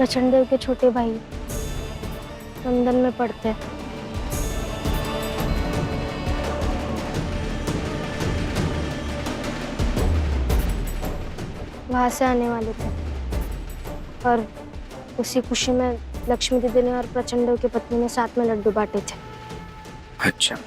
प्रचंड के छोटे भाई लंदन में पढ़ते हैं। वहां से आने वाले थे और उसी खुशी में लक्ष्मी दीदी ने और प्रचंड की पत्नी ने साथ में लड्डू बांटे थे। अच्छा,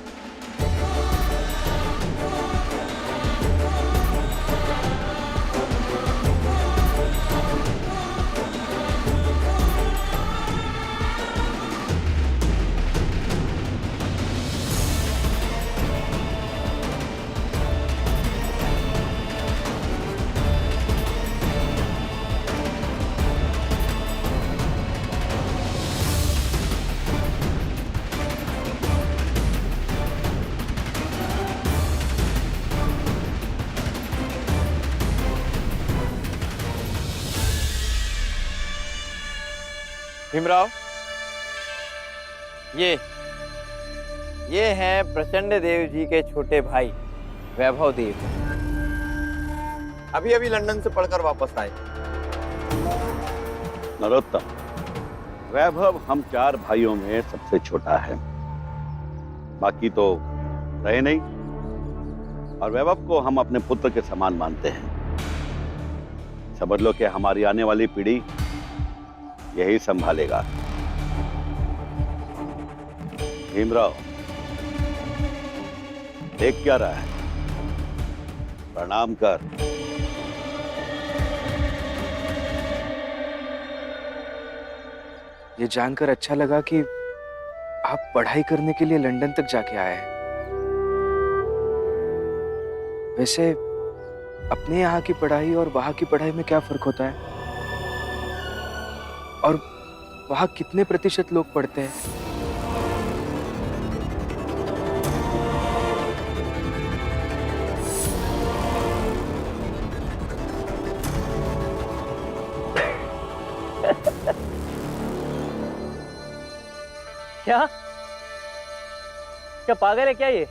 भीमराव, ये हैं प्रचंड देव जी के छोटे भाई वैभव देव। अभी अभी लंदन से पढ़कर वापस आए। नरोत्तम, वैभव हम 4 भाइयों में सबसे छोटा है, बाकी तो रहे नहीं, और वैभव को हम अपने पुत्र के समान मानते हैं। समझ लो कि हमारी आने वाली पीढ़ी यही संभालेगा। भीमराव, देख क्या रहा है? प्रणाम कर। ये जानकर अच्छा लगा कि आप पढ़ाई करने के लिए लंदन तक जाके आए हैं। वैसे अपने यहाँ की पढ़ाई और वहाँ की पढ़ाई में क्या फर्क होता है? और वहाँ कितने प्रतिशत लोग पढ़ते हैं? क्या क्या पागल है क्या ये?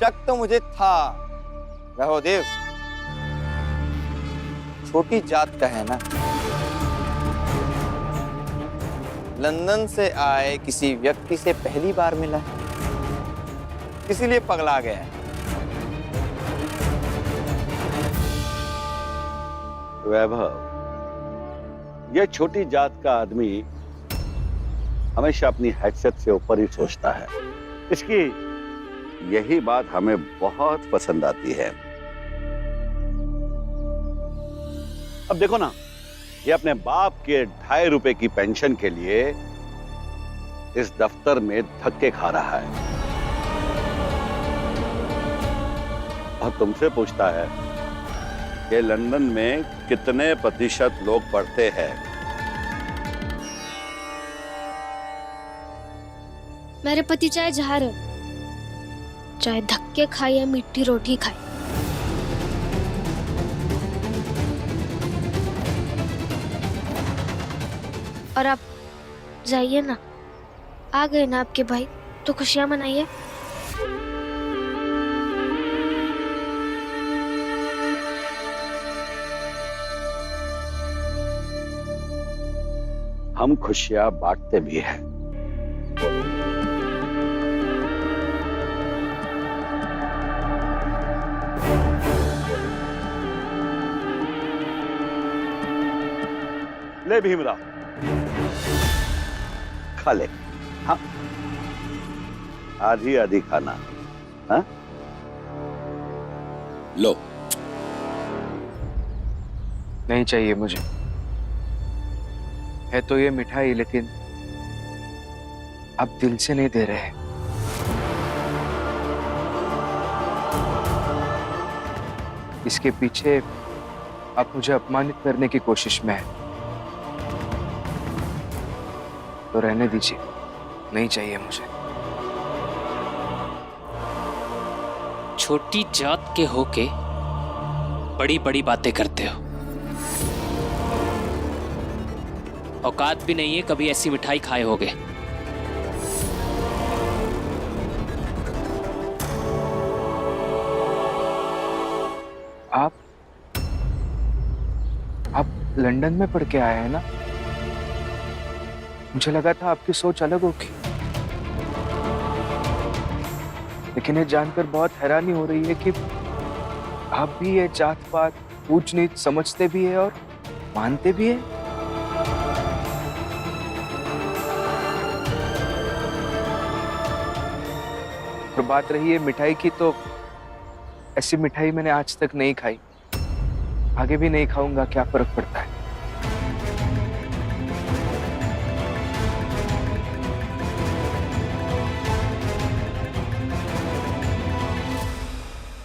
शक तो मुझे था वैभव देव, छोटी जात का है ना। लंदन से आए किसी व्यक्ति से पहली बार मिला है, इसीलिए पगला गया है। वैभव, यह छोटी जात का आदमी हमेशा अपनी हैसियत से ऊपर ही सोचता है। इसकी यही बात हमें बहुत पसंद आती है। अब देखो ना, ये अपने बाप के 2.5 रुपए की पेंशन के लिए इस दफ्तर में धक्के खा रहा है, और तुमसे पूछता है कि लंदन में कितने प्रतिशत लोग पढ़ते हैं। मेरे पति चाहे जहाँ रहे, चाहे धक्के खाए या मीठी रोटी खाए, और आप जाइए ना, आ गए ना आपके भाई, तो खुशियां मनाइए। हम खुशियां बांटते भी हैं। ले भीमराव, खा ले। हाँ, आधी आधी खाना। हाँ, लो। नहीं चाहिए मुझे। है तो ये मिठाई, लेकिन आप दिल से नहीं दे रहे। इसके पीछे आप मुझे अपमानित करने की कोशिश में है, तो रहने दीजिए। नहीं चाहिए मुझे। छोटी जात के होके बड़ी बड़ी बातें करते हो। औकात भी नहीं है कभी ऐसी मिठाई खाए होगे। लंदन में पढ़ के आए हैं ना? मुझे लगा था आपकी सोच अलग होगी, लेकिन ये जानकर बहुत हैरानी हो रही है कि आप भी ये जात पात ऊंच नीच समझते भी है और मानते भी है। और बात रही है मिठाई की, तो ऐसी मिठाई मैंने आज तक नहीं खाई, आगे भी नहीं खाऊंगा। क्या फर्क पड़ता है?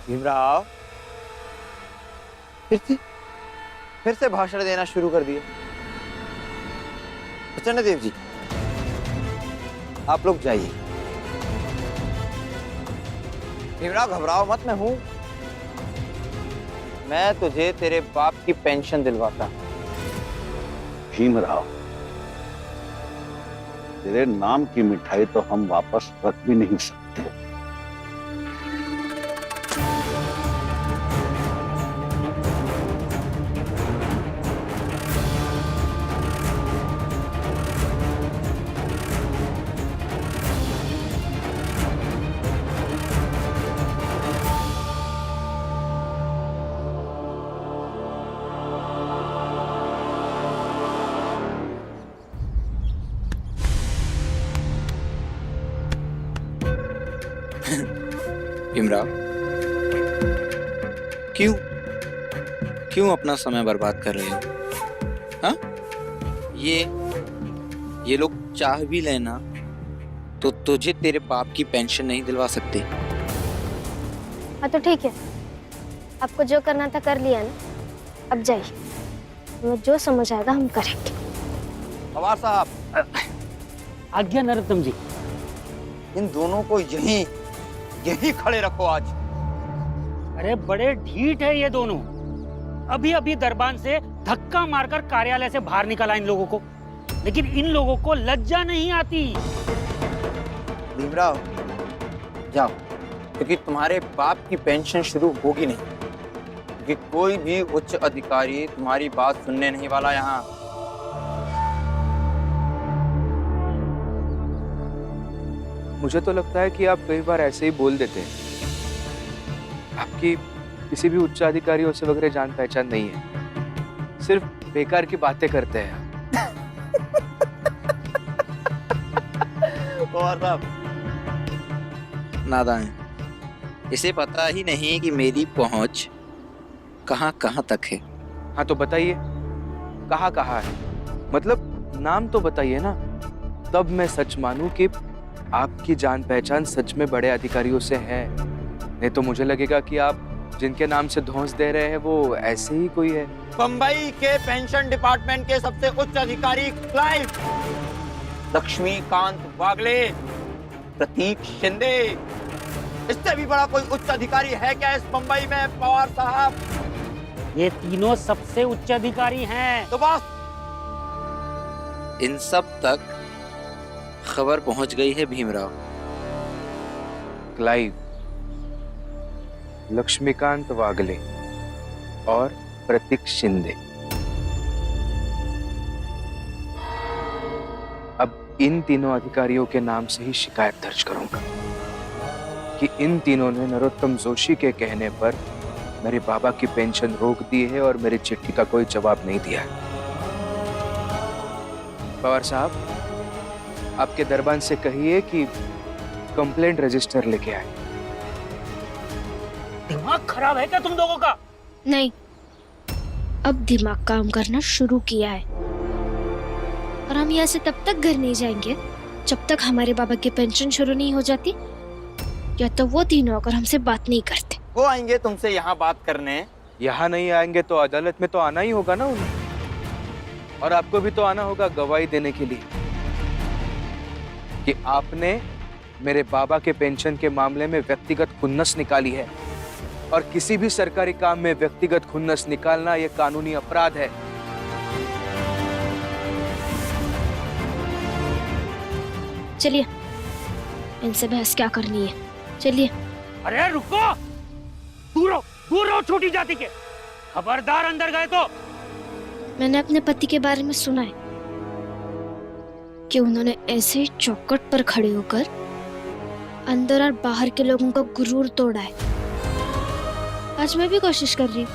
भीमराव फिर से भाषण देना शुरू कर दिए। प्रचंडदेव जी, आप लोग जाइए। भीमराव घबराओ मत, मैं हूं। मैं तुझे तेरे बाप की पेंशन दिलवाता। भीमराव, तेरे नाम की मिठाई तो हम वापस रख भी नहीं सकते। भीमराव, क्यों अपना समय बर्बाद कर रहे हो? हाँ? ये लोग चाह भी लेना तो तुझे तेरे बाप की पेंशन नहीं दिलवा सकते। हाँ तो ठीक है, आपको जो करना था कर लिया ना, अब जाइए। हमें जो समझ आएगा हम करेंगे। पवार साहब, आज्ञा नरोत्तम जी। इन दोनों को यही खड़े रखो आज। अरे बड़े ढीठ है ये दोनों। अभी अभी दरबान से धक्का मारकर कार्यालय से बाहर निकाला इन लोगों को, लेकिन इन लोगों को लज्जा नहीं आती। भीमराव जाओ, क्योंकि तुम्हारे बाप की पेंशन शुरू होगी नहीं, क्योंकि कोई भी उच्च अधिकारी तुम्हारी बात सुनने नहीं वाला यहाँ। मुझे तो लगता है कि आप कई बार ऐसे ही बोल देते हैं। आपकी किसी भी उच्च अधिकारियों से वगैरह जान पहचान नहीं है, सिर्फ बेकार की बातें करते हैं। पवार साहब नादान है, इसे पता ही नहीं कि मेरी पहुंच कहां कहां तक है। हाँ तो बताइए, कहाँ कहाँ है? मतलब नाम तो बताइए ना, तब मैं सच मानूं कि आपकी जान पहचान सच में बड़े अधिकारियों से है। नहीं तो मुझे लगेगा कि आप जिनके नाम से धौंस दे रहे हैं वो ऐसे ही कोई है। बंबई के पेंशन डिपार्टमेंट के सबसे उच्च अधिकारी क्लाइव, लक्ष्मीकांत वागले, प्रतीक शिंदे, इससे भी बड़ा कोई उच्च अधिकारी है क्या इस बंबई में पवार साहब? ये तीनों सबसे उच्च अधिकारी हैं। तो बस इन सब तक खबर पहुंच गई है भीमराव। क्लाइव, लक्ष्मीकांत वागले और प्रतीक शिंदे। अब इन तीनों अधिकारियों के नाम से ही शिकायत दर्ज करूंगा कि इन तीनों ने नरोत्तम जोशी के कहने पर मेरे बाबा की पेंशन रोक दी है और मेरी चिट्ठी का कोई जवाब नहीं दिया है। पवार साहब, आपके दरबान से कहिए कि कंप्लेंट रजिस्टर लेके आए। दिमाग खराब है क्या तुम लोगों का? नहीं, अब दिमाग काम करना शुरू किया है और हम यहाँ से तब तक घर नहीं जाएंगे जब तक हमारे बाबा की पेंशन शुरू नहीं हो जाती, या तो वो तीनों अगर हमसे बात नहीं करते। वो आएंगे तुमसे यहाँ बात करने। यहाँ नहीं आएंगे तो अदालत में तो आना ही होगा ना उन्हें, और आपको भी तो आना होगा गवाही देने के लिए कि आपने मेरे बाबा के पेंशन के मामले में व्यक्तिगत खुन्नस निकाली है, और किसी भी सरकारी काम में व्यक्तिगत खुन्नस निकालना यह कानूनी अपराध है। चलिए, इनसे बहस क्या करनी है, चलिए। अरे रुको, दूर रहो छोटी जाति के। खबरदार अंदर गए तो मैंने अपने पति के बारे में सुना है कि उन्होंने ऐसे ही चौखट पर खड़े होकर अंदर और बाहर के लोगों का गुरूर तोड़ा है। आज मैं भी कोशिश कर रही हूँ।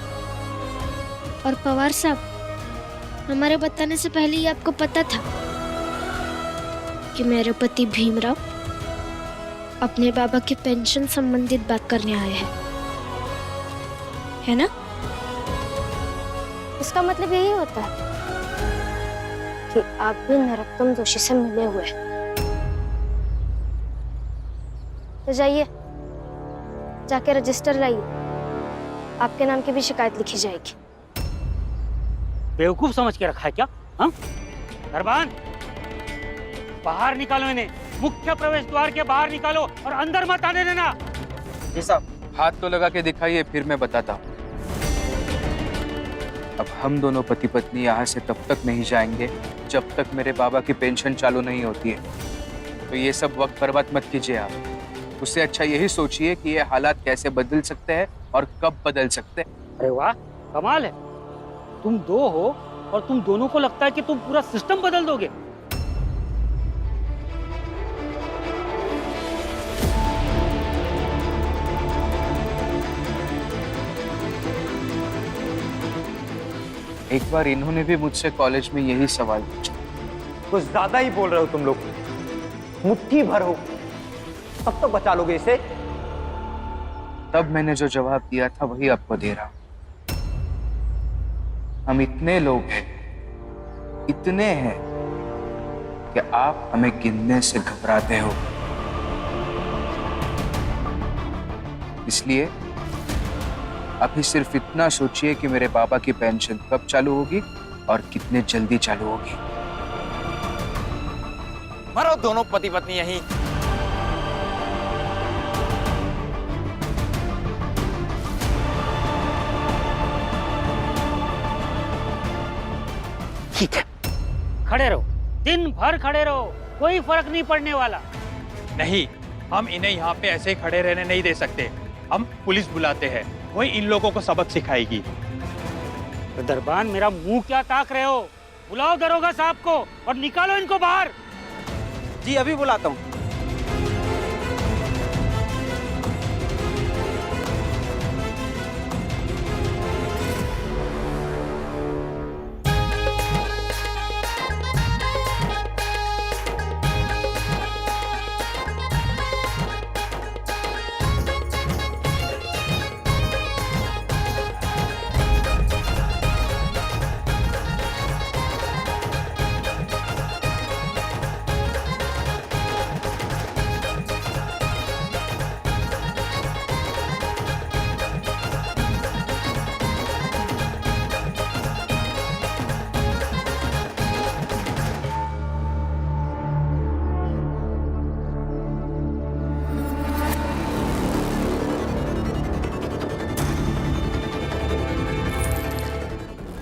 और पवार साहब, हमारे बताने से पहले ही आपको पता था कि मेरे पति भीमराव अपने बाबा की पेंशन संबंधित बात करने आए हैं, है ना? इसका मतलब यही होता है कि आप भी नरोत्तम जोशी से मिले हुए हैं। तो जाइए, जाके रजिस्टर लाइए, आपके नाम की भी शिकायत लिखी जाएगी। बेवकूफ समझ के रखा है क्या? हाँ, दरबान, बाहर निकालो इन्हें, मुख्य प्रवेश द्वार के बाहर निकालो और अंदर मत आने देना। जी साहब। हाथ तो लगा के दिखाइए, फिर मैं बताता हूँ। अब हम दोनों पति पत्नी यहाँ से तब तक नहीं जाएंगे जब तक मेरे बाबा की पेंशन चालू नहीं होती है। तो ये सब वक्त बर्बाद मत कीजिए आप। उससे अच्छा यही सोचिए कि ये हालात कैसे बदल सकते हैं और कब बदल सकते हैं। अरे वाह, कमाल है। तुम दो हो और तुम दोनों को लगता है कि तुम पूरा सिस्टम बदल दोगे। एक बार इन्होंने भी मुझसे कॉलेज में यही सवाल पूछा। कुछ ज्यादा ही बोल रहे हो तुम लोग। मुट्ठी भर हो, तब तो बचा लोगे इसे। तब मैंने जो जवाब दिया था वही आपको दे रहा हूं। हम इतने लोग हैं, इतने हैं कि आप हमें गिनने से घबराते हो। इसलिए अभी सिर्फ इतना सोचिए कि मेरे बाबा की पेंशन कब चालू होगी और कितने जल्दी चालू होगी। मरो दोनों पति पत्नी यहीं। ठीक है, खड़े रहो, दिन भर खड़े रहो, कोई फर्क नहीं पड़ने वाला। नहीं, हम इन्हें यहाँ पे ऐसे खड़े रहने नहीं दे सकते। हम पुलिस बुलाते हैं, वही इन लोगों को सबक सिखाएगी। तो दरबान, मेरा मुंह क्या ताक रहे हो? बुलाओ दरोगा साहब को और निकालो इनको बाहर। जी अभी बुलाता हूँ।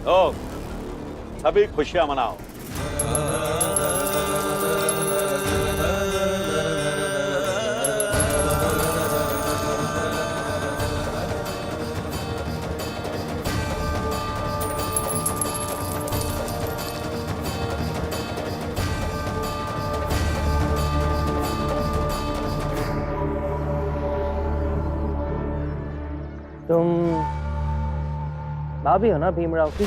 तो सभी खुशियां मनाओ। तुम भाभी हो ना भीमराव की?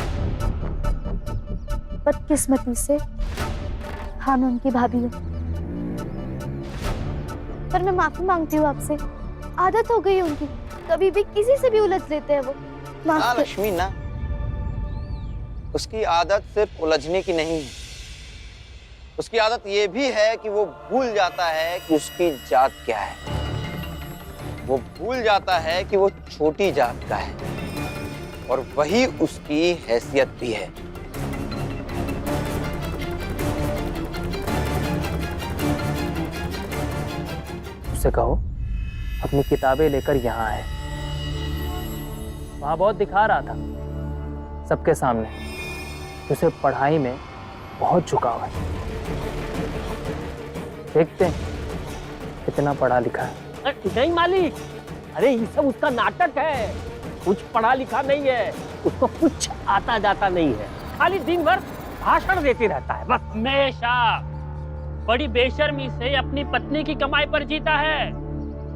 बदकिस्मती से हाँ, मैं उनकी भाभी हूँ। पर मैं माफी मांगती हूँ आपसे, आदत हो गई है उनकी, कभी भी किसी से भी उलझ लेते हैं वो। ना लक्ष्मी ना, उसकी आदत सिर्फ उलझने की नहीं है, उसकी आदत ये भी है कि वो भूल जाता है कि उसकी जात क्या है। वो भूल जाता है कि वो छोटी जात का है और वही उसकी हैसियत भी है। उससे कहो अपनी किताबें लेकर यहाँ आए। वहां बहुत दिखा रहा था सबके सामने कि उसे पढ़ाई में बहुत झुकाव है। देखते हैं कितना पढ़ा लिखा है। नहीं मालिक, अरे ये सब उसका नाटक है, कुछ पढ़ा लिखा नहीं है, उसको कुछ आता जाता नहीं है। खाली दिन भर भाषण देते रहता है बस। हमेशा बड़ी बेशर्मी से अपनी पत्नी की कमाई पर जीता है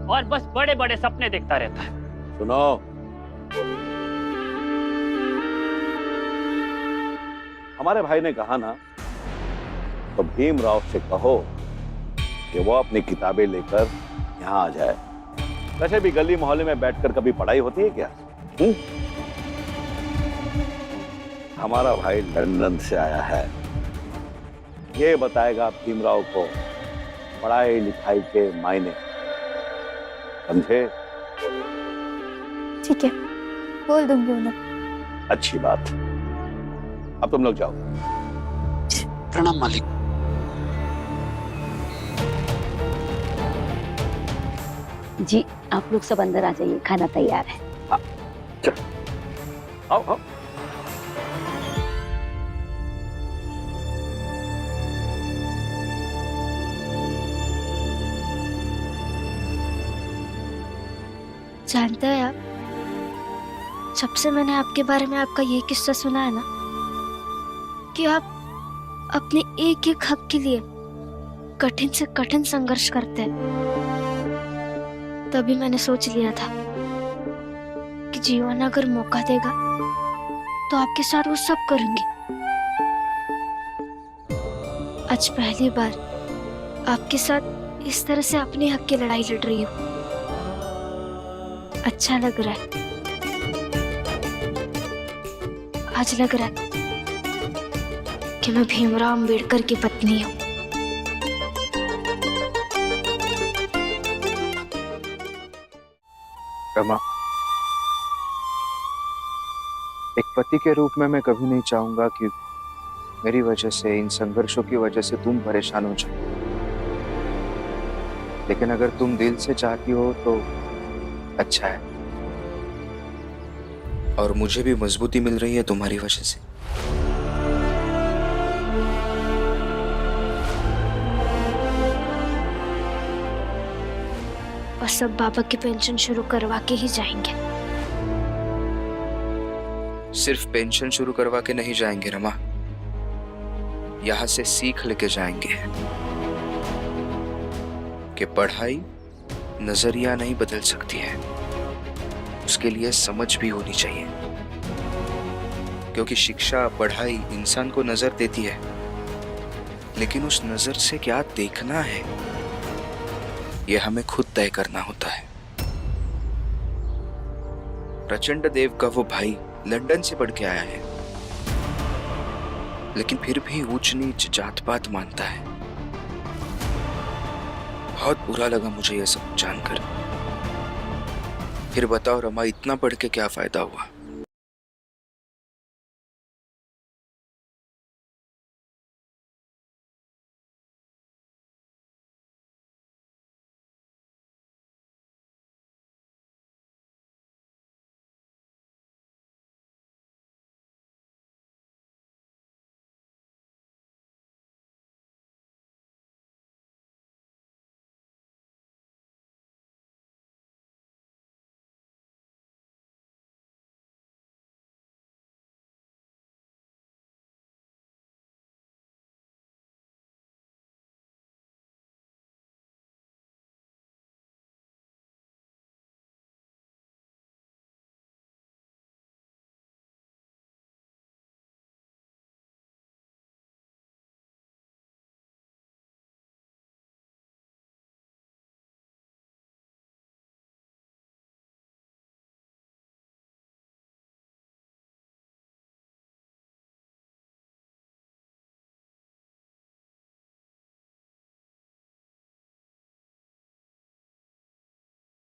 और बस बड़े बड़े सपने देखता रहता है। सुनो, हमारे भाई ने कहा ना, तो भीमराव से कहो कि वो अपनी किताबें लेकर यहाँ आ जाए। वैसे भी गली मोहल्ले में बैठकर कभी पढ़ाई होती है क्या? हमारा भाई लंदन से आया है, ये बताएगा भीमराव को पढ़ाई लिखाई के मायने। समझे? ठीक है, बोल दूंगी उन्हें। अच्छी बात। अब तुम लोग जाओ। प्रणाम मालिक। जी आप लोग सब अंदर आ जाइए, खाना तैयार है। आओ आओ। जानते हैं आप, जब से मैंने आपके बारे में आपका ये किस्सा सुना है ना, कि आप अपने एक एक हक के लिए कठिन से कठिन संघर्ष करते हैं, तभी मैंने सोच लिया था कि जीवन अगर मौका देगा तो आपके साथ वो सब करूंगी। आज पहली बार आपके साथ इस तरह से अपने हक की लड़ाई लड़ रही हूँ। अच्छा लग रहा है। आज लग रहा है कि मैं भीमराव अंबेडकर की पत्नी हूँ। रमा, एक पति के रूप में मैं कभी नहीं चाहूंगा कि मेरी वजह से, इन संघर्षों की वजह से तुम परेशान हो जाओ। लेकिन अगर तुम दिल से चाहती हो तो अच्छा है। और मुझे भी मजबूती मिल रही है तुम्हारी वजह से। और सब बाबा की पेंशन शुरू करवा के ही जाएंगे। सिर्फ पेंशन शुरू करवा के नहीं जाएंगे रमा, यहां से सीख लेके जाएंगे कि पढ़ाई नजरिया नहीं बदल सकती है, उसके लिए समझ भी होनी चाहिए। क्योंकि शिक्षा, पढ़ाई इंसान को नजर देती है, लेकिन उस नजर से क्या देखना है यह हमें खुद तय करना होता है। प्रचंड देव का वो भाई लंदन से पढ़ के आया है, लेकिन फिर भी ऊंच नीच जात पात मानता है। बहुत बुरा लगा मुझे यह सब जानकर। फिर बताओ रमा, इतना पढ़ के क्या फायदा हुआ?